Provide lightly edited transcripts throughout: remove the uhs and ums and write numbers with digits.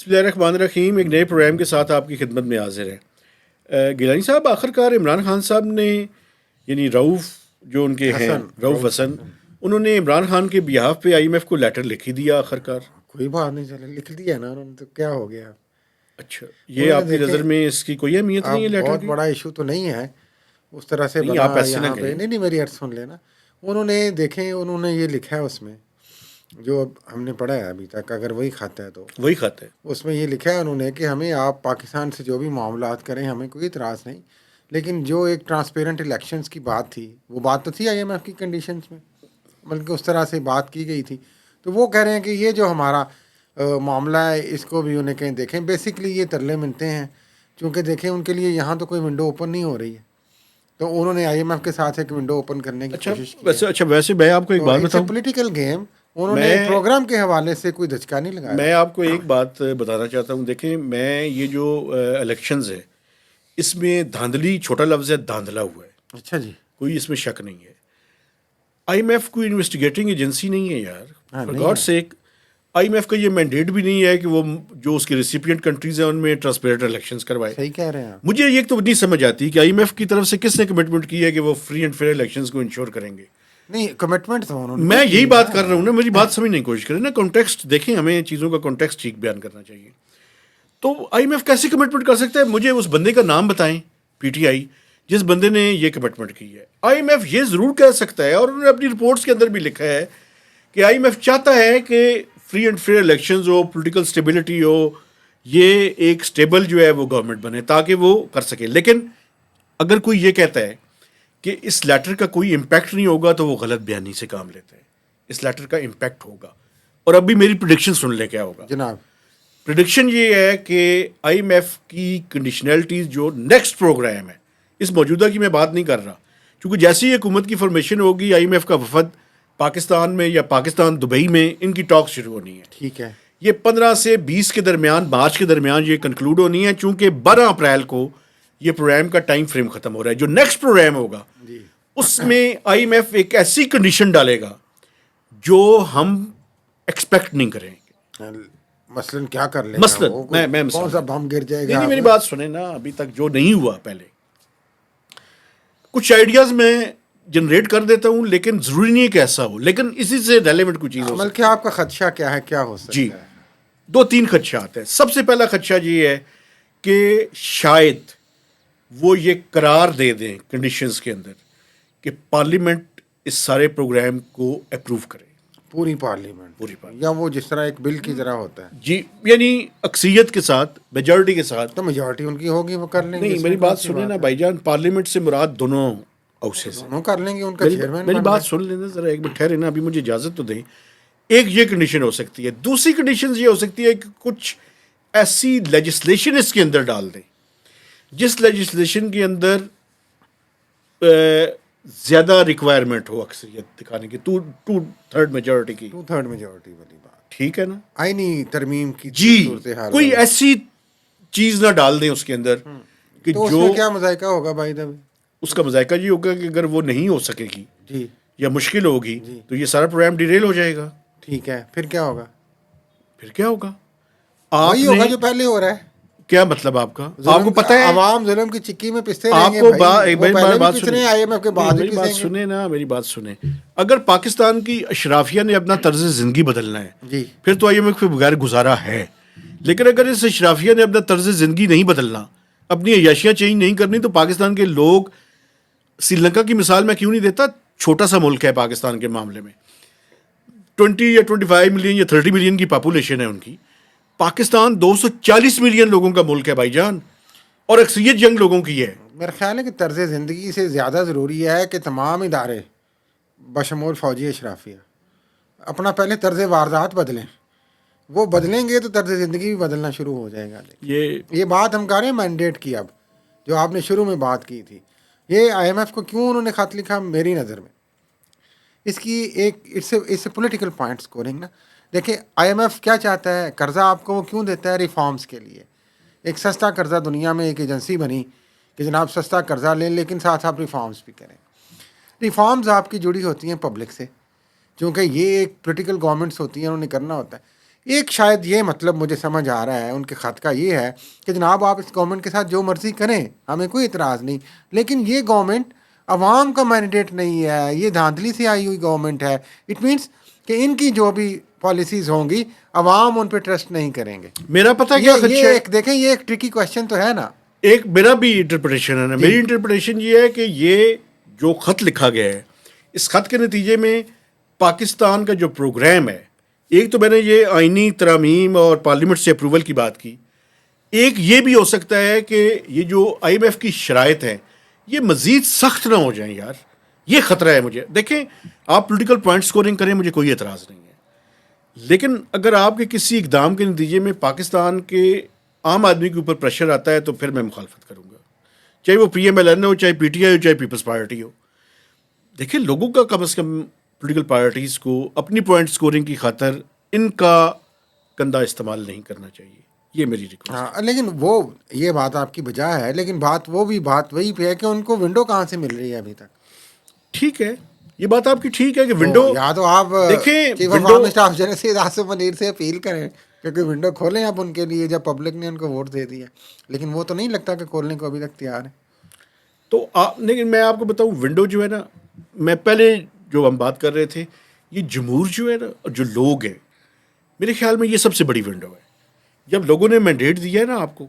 بسم اللہ الرحمن الرحیم. ایک نئے پروگرام کے ساتھ آپ کی خدمت میں حاضر ہیں. گیلانی صاحب، آخر کار عمران خان صاحب نے، یعنی رؤوف جو ان کے ہیں، رؤوف حسن، انہوں نے عمران خان کے بیہاف پہ آئی ایم ایف کو لیٹر لکھ ہی دیا آخر کار. کوئی بات نہیں، چلے لکھ دیا نا انہوں نے، تو کیا ہو گیا. اچھا، یہ آپ کی نظر میں اس کی کوئی اہمیت نہیں ہے لیٹر بہت کی؟ بڑا ایشو تو نہیں ہے اس طرح سے. نہیں، آپ ایسے نہ یہاں پہ کہیں. نہیں، میری عرض سن لینا. انہوں نے دیکھیں، انہوں نے یہ لکھا ہے اس میں جو ہم نے پڑھا ہے ابھی تک، اگر وہی کھاتا ہے تو وہی کھاتا ہے. اس میں یہ لکھا ہے انہوں نے کہ ہمیں آپ پاکستان سے جو بھی معاملات کریں ہمیں کوئی اعتراض نہیں، لیکن جو ایک ٹرانسپیرنٹ الیکشنز کی بات تھی، وہ بات تو تھی آئی ایم ایف کی کنڈیشنز میں، بلکہ اس طرح سے بات کی گئی تھی. تو وہ کہہ رہے ہیں کہ یہ جو ہمارا معاملہ ہے اس کو بھی انہیں کہیں دیکھیں. بیسکلی یہ ترلے ملتے ہیں، چونکہ دیکھیں ان کے لیے یہاں تو کوئی ونڈو اوپن نہیں ہو رہی ہے، تو انہوں نے آئی ایم ایف کے ساتھ ایک ونڈو اوپن کرنے کی کوشش کی ہے. اچھا ویسے میں آپ کو ایک بات بتاؤں. پولیٹیکل گیم انہوں نے پروگرام کے حوالے سے کوئی دھچکا نہیں لگایا. میں آپ کو ایک بات بتانا چاہتا ہوں. دیکھیں، میں یہ جو الیکشنز ہے اس میں دھاندلی، چھوٹا لفظ ہے، دھاندلا ہوا ہے. اچھا جی، کوئی اس میں شک نہیں ہے. آئی ایم ایف کوئی انویسٹیگیٹنگ ایجنسی نہیں ہے یار. فار نہیں گاڈ ہے. سیک، آئی ایم ایف کا یہ مینڈیٹ بھی نہیں ہے کہ وہ جو اس کے ریسیپینٹ کنٹریز ہیں ان میں ٹرانسپیرنٹ الیکشنز کروائے. صحیح کہہ رہے ہیں آپ. مجھے یہ تو نہیں سمجھ آتی کہ آئی ایم ایف کی طرف سے کس نے کمٹمنٹ کی ہے کہ وہ فری اینڈ فیئر الیکشنز کو انشور کریں گے. نہیں، کمٹمنٹ تو انہوں نے. میں یہی بات کر رہا ہوں نا، میری بات سمجھنے کی کوشش کریں نا. کانٹیکسٹ دیکھیں، ہمیں چیزوں کا کانٹیکسٹ ٹھیک بیان کرنا چاہیے. تو آئی ایم ایف کیسی کمٹمنٹ کر سکتا ہے؟ مجھے اس بندے کا نام بتائیں، پی ٹی آئی، جس بندے نے یہ کمٹمنٹ کی ہے. آئی ایم ایف یہ ضرور کہہ سکتا ہے، اور انہوں نے اپنی رپورٹس کے اندر بھی لکھا ہے کہ آئی ایم ایف چاہتا ہے کہ فری اینڈ فیئر الیکشنز ہو، پولیٹیکل اسٹیبلٹی ہو، یہ ایک اسٹیبل جو ہے وہ گورنمنٹ بنے تاکہ وہ کر سکے. لیکن اگر کوئی یہ کہتا ہے کہ اس لیٹر کا کوئی امپیکٹ نہیں ہوگا تو وہ غلط بیانی سے کام لیتا ہے. اس لیٹر کا امپیکٹ ہوگا. اور ابھی میری پریڈکشن سن لیں کیا ہوگا. جناب، پریڈکشن یہ ہے کہ آئی ایم ایف کی کنڈیشنلٹیز جو نیکسٹ پروگرام ہے، اس موجودہ کی میں بات نہیں کر رہا، کیونکہ جیسی حکومت کی فارمیشن ہوگی، آئی ایم ایف کا وفد پاکستان میں یا پاکستان دبئی میں ان کی ٹاک شروع ہونی ہے. ٹھیک ہے. یہ 15 سے 20 کے درمیان، مارچ کے درمیان یہ کنکلوڈ ہونی ہے، چونکہ 12 اپریل کو یہ پروگرام کا ٹائم فریم ختم ہو رہا ہے. جو نیکسٹ پروگرام ہوگا اس میں آئی ایم ایف ایک ایسی کنڈیشن ڈالے گا جو ہم ایکسپیکٹ نہیں کریں گے. مثلاً کیا کر لیں؟ مثلاً میں کون سا بم گر جائے گا؟ نہیں، میری بات سنیں نا. ابھی تک جو نہیں ہوا، پہلے کچھ آئیڈیاز میں جنریٹ کر دیتا ہوں، لیکن ضروری نہیں ہے کہ ایسا ہو، لیکن اسی سے ریلیونٹ کوئی چیز ہو عمل کیا آپ کا خدشہ کیا ہے، کیا ہو سکتا جی، ہے؟ 2-3 خدشات ہیں. سب سے پہلا خدشہ یہ ہے کہ شاید وہ یہ قرار دے دیں کنڈیشنز کے اندر کہ پارلیمنٹ اس سارے پروگرام کو اپروو کرے. پوری پارلیمنٹ یا وہ جس طرح ایک بل کی طرح ہوتا ہے؟ جی، یعنی اکثریت کے ساتھ، میجورٹی کے ساتھ. تو میجورٹی ان کی ہوگی، وہ کر لیں گے. نہیں، میری بات سنیں نا بھائی جان. پارلیمنٹ سے مراد دونوں ہاؤسز ہیں. دونوں کر لیں گے. ان کا چیئرمین میری بات سن لینا ذرا، ایک منٹ ٹھہرے نا، ابھی مجھے اجازت تو دیں. ایک یہ کنڈیشن ہو سکتی ہے. دوسری کنڈیشن یہ ہو سکتی ہے کہ کچھ ایسی لیجسلیشن اس کے اندر ڈال دیں جس لیجسلیشن کے اندر زیادہ ریکوائرمنٹ ہو اکثریت دکھانے کی، 2/3 میجورٹی کی. 2/3 میجورٹی والی بات، ٹھیک ہے نا؟ آئینی ترمیم کی جی، صورتحال. کوئی ایسی چیز نہ ڈال دیں اس کے اندر کہ تو اس جو میں کیا مذائقہ ہوگا بھائی دب؟ اس کا مذائقہ یہ ہوگا کہ اگر وہ نہیں ہو سکے گی جی یا مشکل ہوگی تو یہ سارا پروگرام ڈیریل ہو جائے گا. ٹھیک ہے. پھر کیا ہوگا؟ پھر کیا ہوگا؟ وہی ہوگا جو پہلے ہو رہا ہے. کیا مطلب آپ کا؟ آپ کو پتہ ہے عوام ظلم کی چکی میں پستے آپ رہیں کو گے. میری بات سنیں نا، میری بات سنیں. اگر پاکستان کی اشرافیہ نے اپنا طرز زندگی بدلنا ہے جی پھر تو آئی ایم ایف کے بغیر گزارا ہے. لیکن اگر اس اشرافیہ نے اپنا طرز زندگی نہیں بدلنا، اپنی عیاشیاں چینج نہیں کرنی، تو پاکستان کے لوگ، سری لنکا کی مثال میں کیوں نہیں دیتا، چھوٹا سا ملک ہے پاکستان کے معاملے میں، 20 یا 25 ملین یا 30 ملین کی پاپولیشن ہے ان کی. پاکستان 240 ملین لوگوں کا ملک ہے بھائی جان، اور اکثریت ینگ لوگوں کی ہے. میرا خیال ہے کہ طرز زندگی سے زیادہ ضروری ہے کہ تمام ادارے بشمول فوجی اشرافیہ اپنا پہلے طرز واردات بدلیں. وہ بدلیں گے تو طرز زندگی بھی بدلنا شروع ہو جائے گا. یہ بات ہم کر رہے ہیں مینڈیٹ کی. اب جو آپ نے شروع میں بات کی تھی، یہ آئی ایم ایف کو کیوں انہوں نے خط لکھا، میری نظر میں اس کی ایک it's a political point scoring نا. دیکھیں آئی ایم ایف کیا چاہتا ہے، قرضہ آپ کو وہ کیوں دیتا ہے؟ ریفارمز کے لیے. ایک سستا قرضہ، دنیا میں ایک ایجنسی بنی کہ جناب سستا قرضہ لیں لیکن ساتھ آپ ریفارمز بھی کریں. ریفارمز آپ کی جڑی ہوتی ہیں پبلک سے، چونکہ یہ ایک پولیٹیکل گورنمنٹس ہوتی ہیں، انہوں نے کرنا ہوتا ہے. ایک شاید یہ مطلب مجھے سمجھ آ رہا ہے ان کے خط کا یہ ہے کہ جناب آپ اس گورنمنٹ کے ساتھ جو مرضی کریں ہمیں کوئی اعتراض نہیں، لیکن یہ گورنمنٹ عوام کا مینڈیٹ نہیں ہے، یہ دھاندلی سے آئی ہوئی گورنمنٹ ہے. اٹ مینس کہ ان کی جو بھی پالیسیز ہوں گی عوام ان پہ ٹرسٹ نہیں کریں گے. میرا پتہ کیا خدشہ ہے، ایک دیکھیں یہ ایک ٹرکی کوشچن تو ہے نا. ایک میرا بھی انٹرپریٹیشن ہے نا، میری انٹرپریٹیشن یہ ہے کہ یہ جو خط لکھا گیا ہے اس خط کے نتیجے میں پاکستان کا جو پروگرام ہے، ایک تو میں نے یہ آئینی ترامیم اور پارلیمنٹ سے اپروول کی بات کی، ایک یہ بھی ہو سکتا ہے کہ یہ جو آئی ایم ایف کی شرائط ہیں یہ مزید سخت نہ ہو جائیں یار. یہ خطرہ ہے مجھے. دیکھیں آپ پولیٹیکل پوائنٹ سکورنگ کریں، مجھے کوئی اعتراض نہیں ہے، لیکن اگر آپ کے کسی اقدام کے نتیجے میں پاکستان کے عام آدمی کے اوپر پریشر آتا ہے تو پھر میں مخالفت کروں گا، چاہے وہ پی ایم ایل این ہو، چاہے پی ٹی آئی ہو، چاہے پیپلز پارٹی ہو. دیکھیں لوگوں کا کم از کم پولیٹیکل پارٹیز کو اپنی پوائنٹ سکورنگ کی خاطر ان کا گندا استعمال نہیں کرنا چاہیے. یہ میری ریکویسٹ. ہاں لیکن وہ یہ بات آپ کی بجا ہے، لیکن بات وہی پہ ہے کہ ان کو ونڈو کہاں سے مل رہی ہے ابھی تک. ٹھیک ہے، یہ بات آپ کی ٹھیک ہے کہ ونڈو، یا تو آپ دیکھیں chief of army staff general Syed Asif Munir سے اپیل کریں کیونکہ ونڈو کھولیں آپ ان کے لیے جب پبلک نے ان کو ووٹ دے دیا، لیکن وہ تو نہیں لگتا کہ کھولنے کو ابھی تک تیار ہے. تو لیکن میں آپ کو بتاؤں ونڈو جو ہے نا، میں پہلے جو ہم بات کر رہے تھے، یہ جمہور جو ہے نا اور جو لوگ ہیں، میرے خیال میں یہ سب سے بڑی ونڈو ہے. جب لوگوں نے مینڈیٹ دیا ہے نا آپ کو،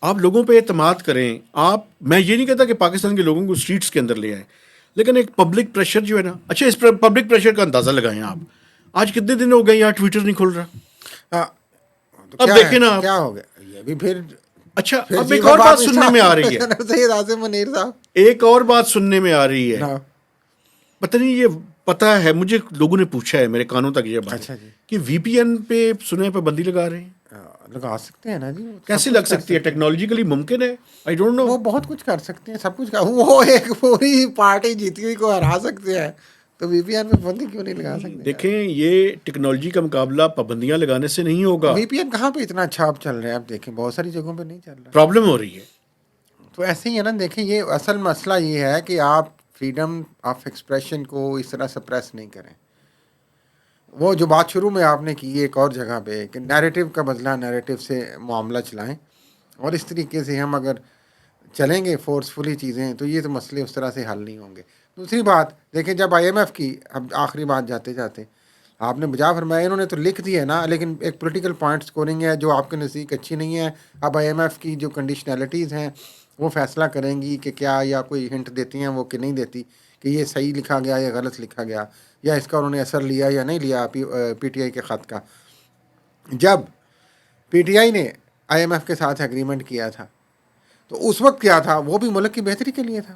آپ لوگوں پہ اعتماد کریں. میں یہ نہیں کہتا کہ پاکستان کے لوگوں کو اسٹریٹس کے اندر لے آئیں، لیکن ایک پبلک پریشر جو ہے نا، اچھا اس پبلک پریشر کا اندازہ لگائیں. آپ آج کتنے دن ہو گئے یہاں ٹویٹر نہیں کھل رہا. اب دیکھیں نا کیا ہو گیا یہ بھی پھر. اچھا اب ایک اور بات سننے میں آ رہی ہے، سید آصف منیر صاحب ایک اور بات سننے میں آ رہی ہے، پتہ نہیں یہ پتہ ہے مجھے، لوگوں نے پوچھا ہے میرے کانوں تک یہ بات کہ وی پی این پہ سنے پابندی لگا رہے ہیں. لگا سکتے ہیں نا جی، کیسے لگ سکتی ہے؟ ٹیکنالوجیکلی ممکن ہے، آئی ڈونٹ نو. وہ بہت کچھ کر سکتے ہیں، سب کچھ وہ ایک پوری پارٹی جیتی ہوئی کو ہرا سکتے ہیں، تو وی پی این پہ پابندی کیوں نہیں لگا سکتے؟ دیکھیں یہ ٹیکنالوجی کا مقابلہ پابندیاں لگانے سے نہیں ہوگا. وی پی این کہاں پہ اتنا اچھا اب چل رہا ہے، آپ دیکھیں بہت ساری جگہوں پہ نہیں چل رہا، پرابلم ہو رہی ہے. تو ایسے ہی ہے نا. دیکھیں یہ اصل مسئلہ یہ ہے کہ آپ فریڈم آف ایکسپریشن کو اس طرح سپریس نہیں کریں. وہ جو بات شروع میں آپ نے کی ایک اور جگہ پہ کہ نیریٹو کا بدلہ نیریٹو سے معاملہ چلائیں، اور اس طریقے سے ہم اگر چلیں گے فورسفلی چیزیں تو یہ تو مسئلے اس طرح سے حل نہیں ہوں گے. دوسری بات دیکھیں، جب آئی ایم ایف کی، اب آخری بات جاتے جاتے آپ نے بجا فرمایا، انہوں نے تو لکھ دی ہے نا، لیکن ایک پولیٹیکل پوائنٹ سکورنگ ہے جو آپ کے نزدیک اچھی نہیں ہے. اب آئی ایم ایف کی جو کنڈیشنلٹیز ہیں وہ فیصلہ کریں گی کہ کیا، یا کوئی ہنٹ دیتی ہیں وہ کہ نہیں دیتی کہ یہ صحیح لکھا گیا یا غلط لکھا گیا، یا اس کا انہوں نے اثر لیا یا نہیں لیا پی ٹی آئی کے خط کا. جب پی ٹی آئی نے آئی ایم ایف کے ساتھ ایگریمنٹ کیا تھا تو اس وقت کیا تھا، وہ بھی ملک کی بہتری کے لیے تھا.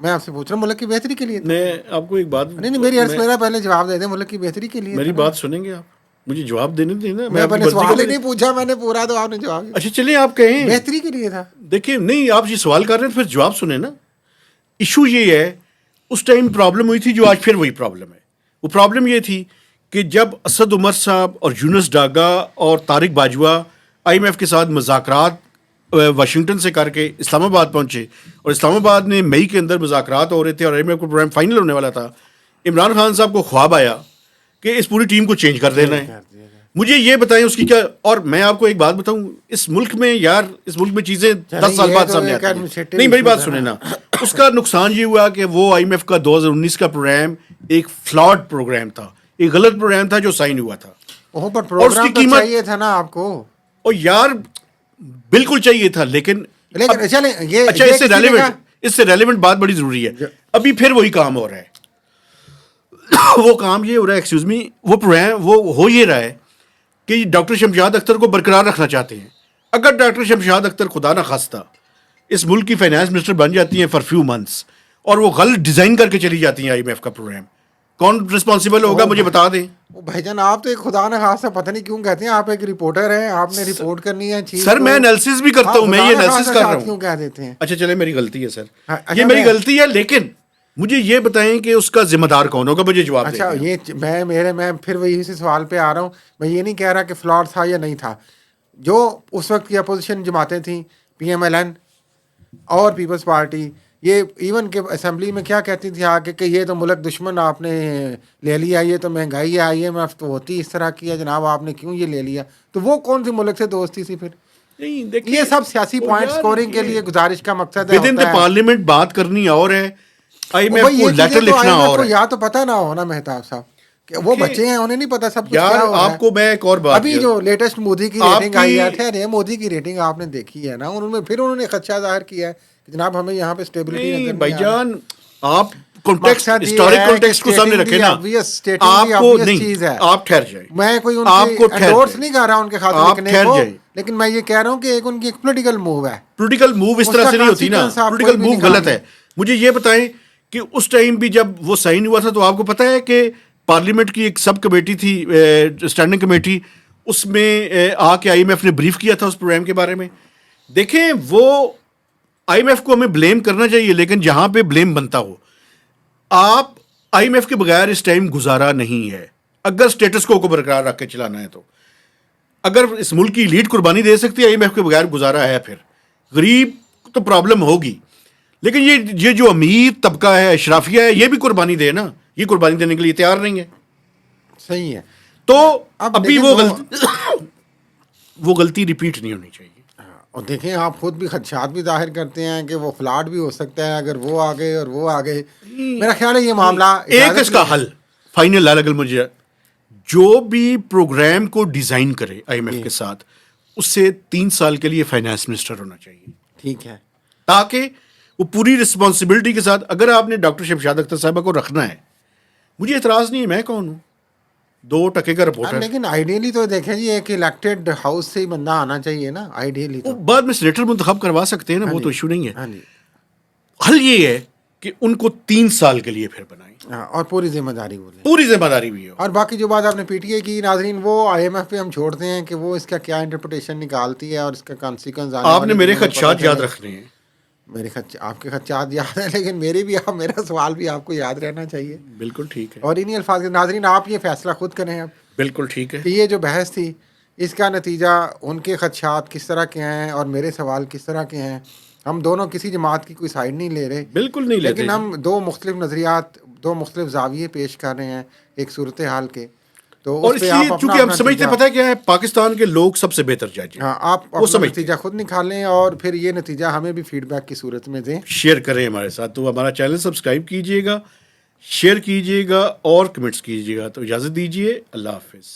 میں آپ سے پوچھ رہا ہوں، ملک کی بہتری کے لیے تھا. میں آپ کو ایک بات، نہیں میرا پہلے جواب دے دیں. ملک کی بہتری کے لیے میری بات سنیں گے آپ؟ مجھے جواب دینے دیں نا. میں پہلے سوال ہی نہیں پوچھا میں نے پورا، تو آپ نے جواب. اچھا چلیں آپ کہیں بہتری کے لیے تھا. دیکھیں نہیں، آپ یہ سوال کر رہے ہیں تو پھر جواب سنیں نا. ایشو یہ ہے، اس ٹائم پرابلم ہوئی تھی جو آج پھر وہی پرابلم ہے. وہ پرابلم یہ تھی کہ جب اسد عمر صاحب اور یونس ڈاگا اور Tariq Bajwa I M F کے ساتھ مذاکرات واشنگٹن سے کر کے اسلام آباد پہنچے، اور اسلام آباد میں مئی کے اندر مذاکرات ہو رہے تھے اور آئی ایم ایف کا پروگرام فائنل ہونے والا تھا، عمران خان صاحب کو خواب آیا کہ اس پوری ٹیم کو چینج کر دینا ہے. مجھے یہ بتائیں اس کی کیا. اور میں آپ کو ایک بات بتاؤں، اس ملک میں یار، اس ملک میں چیزیں 10 سال بعد سامنے آتی ہیں. نہیں میری بات سنیں نا. اس کا نقصان یہ ہوا کہ وہ آئی ایم ایف کا 2019 کا پروگرام ایک فلاڈ پروگرام تھا، ایک غلط پروگرام تھا جو سائن ہوا تھا. اور اس کی قیمت چاہیے تھا نا آپ کو. اور یار بالکل چاہیے تھا، لیکن چلیں یہ اچھا اس سے ریلیونٹ بات بڑی ضروری ہے. ابھی پھر وہی کام ہو رہا ہے. وہ کام یہ ہو رہا ہے، ایکسکیوز می، وہ پروگرام وہ ہو یہ رہا ہے کہ ڈاکٹر شمشاد اختر کو برقرار رکھنا چاہتے ہیں. اگر ڈاکٹر شمشاد اختر خدا نہ خواستہ اس ملک کی فائنانس منسٹر بن جاتی ہیں فار فیو منتھس، اور وہ غلط ڈیزائن کر کے چلی جاتی ہیں آئی ایم ایف کا پروگرام، کون رسپانسبل ہوگا مجھے بتا دیں. بھائی جان آپ تو ایک خدا نہ خواستہ پتہ نہیں کیوں کہتے ہیں، آپ ایک رپورٹر ہیں، آپ نے رپورٹ کرنی ہے چیز. سر میں انالیسس بھی کرتا ہوں، میں یہ انالیسس کر رہا ہوں. کیوں کہہ دیتے ہیں؟ اچھا چلے میری غلطی ہے سر، یہ میری غلطی ہے، لیکن مجھے یہ بتائیں کہ اس کا ذمہ دار کون ہوگا، مجھے جواب دیں. اچھا یہ میں پھر وہی سے سوال پہ آ رہا ہوں. میں یہ نہیں کہہ رہا کہ فلاڈ تھا یا نہیں تھا. جو اس وقت کی اپوزیشن جماعتیں تھیں، پی ایم ایل این اور پیپلز پارٹی، یہ ایون کہ اسمبلی میں کیا کہتی تھی آ کے کہ یہ تو ملک دشمن آپ نے لے لیا, یہ تو مہنگائی ہے, IMF تو ہوتی اس طرح کی ہے, جناب آپ نے کیوں یہ لے لیا؟ تو وہ کون سی ملک سے دوستی تھی پھر؟ نہیں دیکھیے, یہ سب سیاسی پوائنٹ سکورنگ کے لیے گزارش کا مقصد ہے. ود ان دا پارلیمنٹ بات کرنی اور ہے, IMF کو لیٹر لکھنا اور ہے. یا تو پتہ نہ ہونا مہتاب صاحب کہ وہ بچے ہیں, انہیں نہیں پتا سب کچھ کیا یار. ہو رہا ہے. آپ کو میں ایک اور بات, ابھی جو لیٹسٹ مودی کی ریٹنگ آئی ہے, مودی کی ریٹنگ آپ نے دیکھی ہے نا, انہوں نے خدشہ ظاہر کیا ہے کہ جناب ہمیں یہاں پہ اسٹیبلٹی نہیں بھائی جان, آپ کانٹیکسٹ, ہسٹورک کانٹیکسٹ کو سامنے رکھیں نا. آپ کو نہیں, آپ ٹھہر جائیں, میں کوئی ان آپ کو انڈورس نہیں کر رہا ان کے خاتمے آپ ٹھہر جائیں, لیکن میں یہ کہہ رہا ہوں کہ ایک ان کی ایک پولیٹیکل موو ہے. پولیٹیکل موو اس طرح سے نہیں ہوتی نا, پولیٹیکل موو غلط ہے. مجھے یہ بتائیں کہ اس ٹائم بھی جب وہ سائن ہوا تھا تو آپ کو پتہ ہے کہ پارلیمنٹ کی ایک سب کمیٹی تھی, اسٹینڈنگ کمیٹی, اس میں آ کے IMF نے بریف کیا تھا اس پروگرام کے بارے میں. دیکھیں, وہ IMF کو ہمیں بلیم کرنا چاہیے, لیکن جہاں پہ بلیم بنتا ہو, آپ IMF کے بغیر اس ٹائم گزارا نہیں ہے اگر اسٹیٹس کو برقرار رکھ کے چلانا ہے. تو اگر اس ملک کی لیڈ قربانی دے سکتی ہے, IMF کے بغیر گزارا ہے. پھر غریب تو پرابلم ہوگی, لیکن یہ جو امیر طبقہ ہے, اشرافیہ ہے, یہ بھی قربانی دے نا, یہ قربانی دینے کے لیے تیار نہیں ہے. صحیح ہے. تو ابھی وہ غلطی ریپیٹ نہیں ہونی چاہیے. اور دیکھیں, آپ خود بھی خدشات بھی ظاہر کرتے ہیں کہ وہ فلاڈ بھی ہو سکتا ہے اگر وہ آ گئے اور وہ آ گئے. میرا خیال ہے یہ معاملہ ایک اس کا حل فائنل حل, اگر مجھے جو بھی پروگرام کو ڈیزائن کرے IMF کے ساتھ, اس سے 3 سال کے لیے فائنانس منسٹر ہونا چاہیے. ٹھیک ہے, تاکہ وہ پوری رسپانسبلٹی کے ساتھ, اگر آپ نے ڈاکٹر شمشاد اختر صاحبہ کو رکھنا ہے, مجھے اعتراض نہیں ہے, میں کون ہوں, 2% کا رپورٹر. لیکن آئیڈیلی تو دیکھیں جی ایک الیکٹڈ ہاؤس سے ہی بندہ آنا چاہیے نا, آئیڈیلی تو بعد میں سینیٹر منتخب کروا سکتے ہیں نا, وہ تو ایشو نہیں ہے. ہاں جی, حل یہ ہے کہ ان کو 3 سال کے لیے پھر بنائیں, اور پوری ذمہ داری بولیں, پوری ذمہ داری بھی ہو. اور باقی جو بات آپ نے PTI کی ناظرین, وہ IMF پہ ہم چھوڑتے ہیں کہ وہ اس کا کیا انٹرپریٹیشن نکالتی ہے اور اس کا کانسیکوینس. آپ نے میرے خدشات یاد رکھنے ہیں. میرے آپ کے خدشات یاد ہیں, لیکن میرا سوال بھی آپ کو یاد رہنا چاہیے. بالکل ٹھیک ہے. اور انہی الفاظ کے ناظرین, آپ یہ فیصلہ خود کریں اب. بالکل ٹھیک ہے کہ یہ جو بحث تھی, اس کا نتیجہ ان کے خدشات کس طرح کے ہیں اور میرے سوال کس طرح کے ہیں. ہم دونوں کسی جماعت کی کوئی سائڈ نہیں لے رہے, بالکل نہیں لیتے, لیکن ہم 2 مختلف نظریات, 2 مختلف زاویے پیش کر رہے ہیں ایک صورتحال کے. تو اور اس لیے چونکہ ہم سمجھتے پتہ ہے کیا ہے, پاکستان کے لوگ سب سے بہتر جج ہیں. ہاں, آپ اپنا نتیجہ خود نکالیں اور پھر یہ نتیجہ ہمیں بھی فیڈ بیک کی صورت میں دیں. شیئر کریں ہمارے ساتھ. تو ہمارا چینل سبسکرائب کیجئے گا, شیئر کیجئے گا اور کمنٹس کیجئے گا. تو اجازت دیجئے, اللہ حافظ.